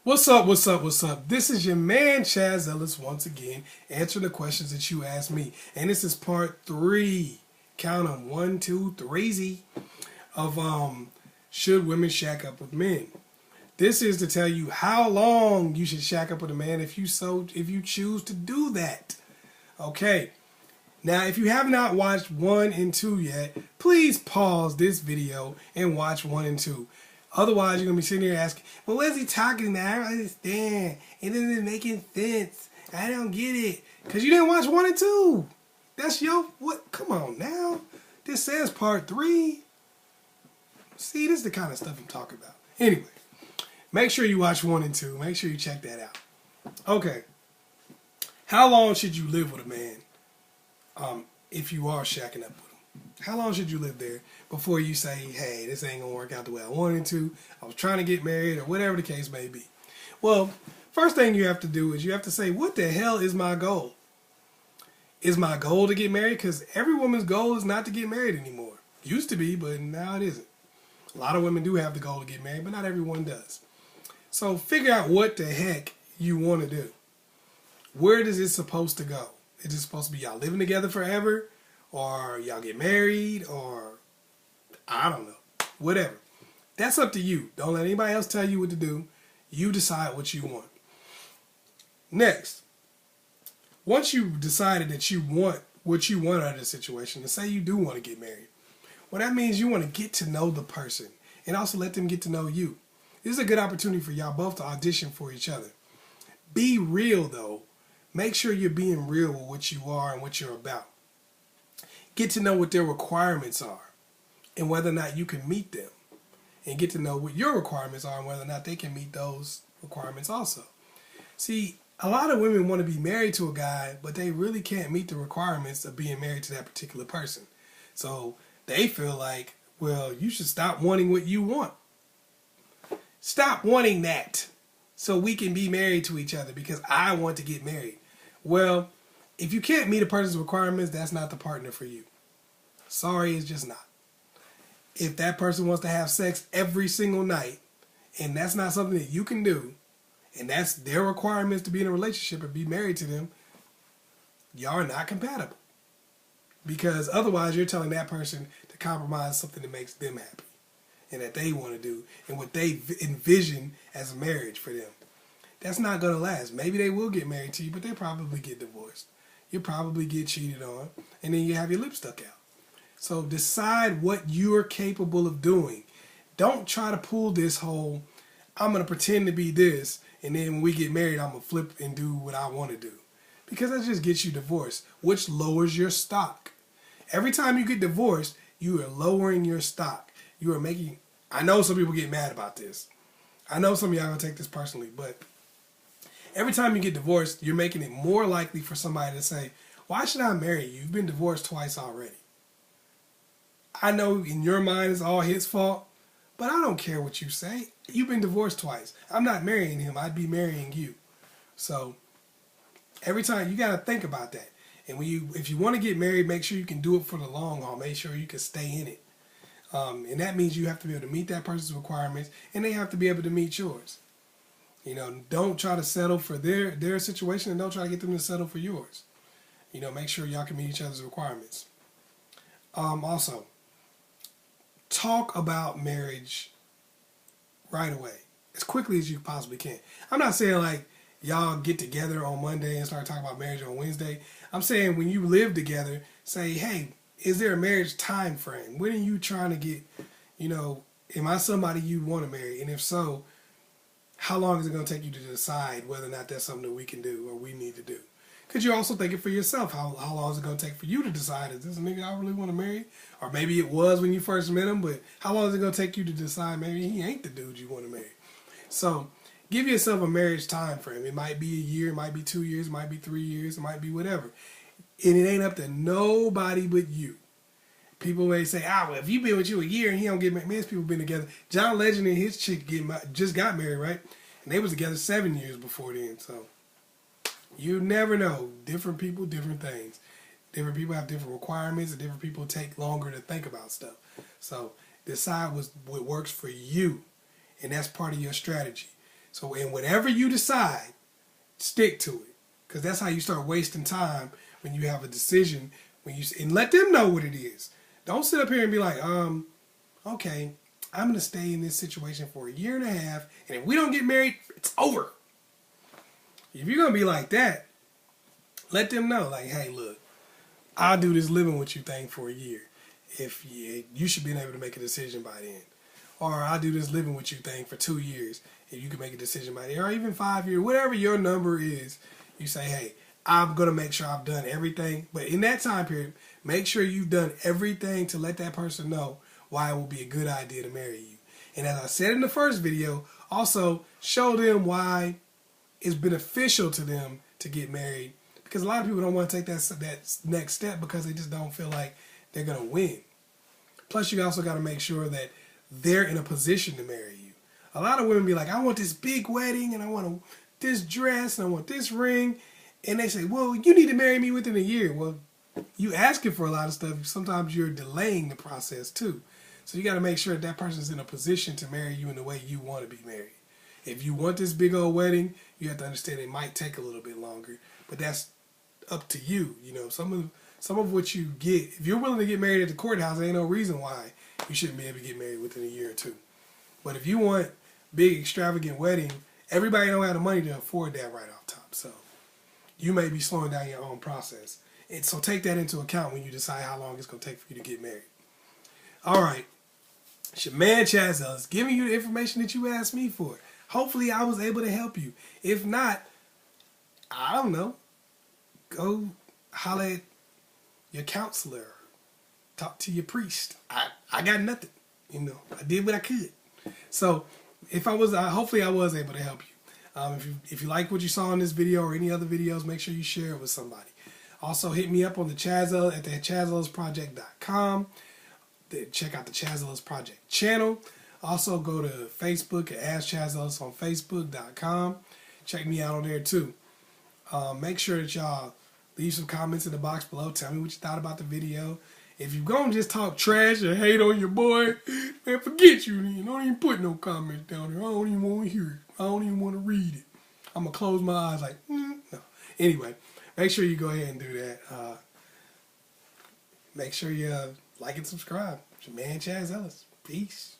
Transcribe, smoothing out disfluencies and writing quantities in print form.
What's up, what's up, what's up? This is your man Chaz Ellis once again, answering the questions that you asked me. And this is part 3, count them, 1, 2, 3, of should women shack up with men? This is to tell you how long you should shack up with a man if you choose to do that. Okay. Now, if you have not watched 1 and 2 yet, please pause this video and watch 1 and 2. Otherwise, you're going to be sitting here asking, well, what is he talking about? I don't understand. It isn't making sense. I don't get it. Because you didn't watch 1 and 2. That's your, what? Come on now. This says part 3. See, this is the kind of stuff I'm talking about. Anyway, make sure you watch 1 and 2. Make sure you check that out. Okay. How long should you live with a man if you are shacking up with him? How long should you live there before you say, hey, this ain't going to work out the way I wanted to, I was trying to get married, or whatever the case may be? Well, first thing you have to do is you have to say, what the hell is my goal? Is my goal to get married? Because every woman's goal is not to get married anymore. Used to be, but now it isn't. A lot of women do have the goal to get married, but not everyone does. So figure out what the heck you want to do. Where is it supposed to go? Is it supposed to be y'all living together forever? Or y'all get married? Or I don't know. Whatever. That's up to you. Don't let anybody else tell you what to do. You decide what you want. Next, once you've decided that you want what you want out of the situation, and say you do want to get married, well, that means you want to get to know the person and also let them get to know you. This is a good opportunity for y'all both to audition for each other. Be real, though. Make sure you're being real with what you are and what you're about. Get to know what their requirements are and whether or not you can meet them. And get to know what your requirements are and whether or not they can meet those requirements also. See, a lot of women want to be married to a guy, but they really can't meet the requirements of being married to that particular person. So they feel like, well, you should stop wanting what you want. Stop wanting that so we can be married to each other because I want to get married. Well, if you can't meet a person's requirements, that's not the partner for you. Sorry, it's just not. If that person wants to have sex every single night, and that's not something that you can do, and that's their requirements to be in a relationship and be married to them, y'all are not compatible. Because otherwise you're telling that person to compromise something that makes them happy and that they want to do and what they envision as a marriage for them. That's not going to last. Maybe they will get married to you, but they'll probably get divorced. You'll probably get cheated on, and then you have your lip stuck out. So decide what you're capable of doing. Don't try to pull this whole, I'm going to pretend to be this, and then when we get married, I'm going to flip and do what I want to do. Because that just gets you divorced, which lowers your stock. Every time you get divorced, you are lowering your stock. You are making, I know some people get mad about this. I know some of y'all are going to take this personally, but every time you get divorced, you're making it more likely for somebody to say, why should I marry you? You've been divorced twice already. I know in your mind it's all his fault, but I don't care what you say. You've been divorced twice. I'm not marrying him. I'd be marrying you. So every time you got to think about that. And if you want to get married, make sure you can do it for the long haul. Make sure you can stay in it. And that means you have to be able to meet that person's requirements, and they have to be able to meet yours. You know, don't try to settle for their situation, and don't try to get them to settle for yours. You know, make sure y'all can meet each other's requirements. Also, talk about marriage right away, as quickly as you possibly can. I'm not saying like y'all get together on Monday and start talking about marriage on Wednesday. I'm saying when you live together, say, hey, is there a marriage time frame? When are you trying to get, you know, am I somebody you want to marry? And if so, how long is it going to take you to decide whether or not that's something that we can do or we need to do? Because you're also thinking for yourself, how long is it going to take for you to decide, is this a nigga I really want to marry? Or maybe it was when you first met him, but how long is it going to take you to decide maybe he ain't the dude you want to marry? So give yourself a marriage time frame. It might be a year, it might be 2 years, it might be 3 years, it might be whatever. And it ain't up to nobody but you. People may say, well, if you've been with you a year and he don't get married, man's people been together. John Legend and his chick just got married, right? And they was together 7 years before then. So you never know. Different people, different things. Different people have different requirements, and different people take longer to think about stuff. So decide what works for you, and that's part of your strategy. So, and whatever you decide, stick to it. Because that's how you start wasting time when you have a decision. And let them know what it is. Don't sit up here and be like, okay, I'm going to stay in this situation for a year and a half, and if we don't get married, it's over. If you're going to be like that, let them know, like, hey, look, I'll do this living with you thing for a year. If you should be able to make a decision by then. Or I'll do this living with you thing for 2 years. If you can make a decision by then. Or even 5 years. Whatever your number is, you say, hey, I'm going to make sure I've done everything. But in that time period, make sure you've done everything to let that person know why it will be a good idea to marry you. And as I said in the first video, also show them why it's beneficial to them to get married. Because a lot of people don't want to take that next step because they just don't feel like they're going to win. Plus, you also got to make sure that they're in a position to marry you. A lot of women be like, I want this big wedding, and I want this dress, and I want this ring. And they say, well, you need to marry me within a year. Well, you asking for a lot of stuff. Sometimes you're delaying the process too. So you got to make sure that person's in a position to marry you in the way you want to be married. If you want this big old wedding, you have to understand it might take a little bit longer. But that's up to you. You know, some of what you get, if you're willing to get married at the courthouse, there ain't no reason why you shouldn't be able to get married within a year or two. But if you want big extravagant wedding, everybody don't have the money to afford that right off top. So you may be slowing down your own process. And so take that into account when you decide how long it's going to take for you to get married. All right. It's your man Chazzellis giving you the information that you asked me for. Hopefully I was able to help you. If not, I don't know. Go holler at your counselor. Talk to your priest. I got nothing. You know, I did what I could. So if I was, hopefully I was able to help you. If you like what you saw in this video or any other videos, make sure you share it with somebody. Also, hit me up on the Chazzellis at the askchazzellisproject.com. Check out the Chazzellis Project channel. Also, go to Facebook at askchazzellis on facebook.com. Check me out on there too. Make sure that y'all leave some comments in the box below. Tell me what you thought about the video. If you're going to just talk trash or hate on your boy, man, forget you. You don't even put no comments down there. I don't even want to hear it. I don't even want to read it. I'm going to close my eyes like, no. Anyway, make sure you go ahead and do that. Make sure you like and subscribe. It's your man Chazzellis. Peace.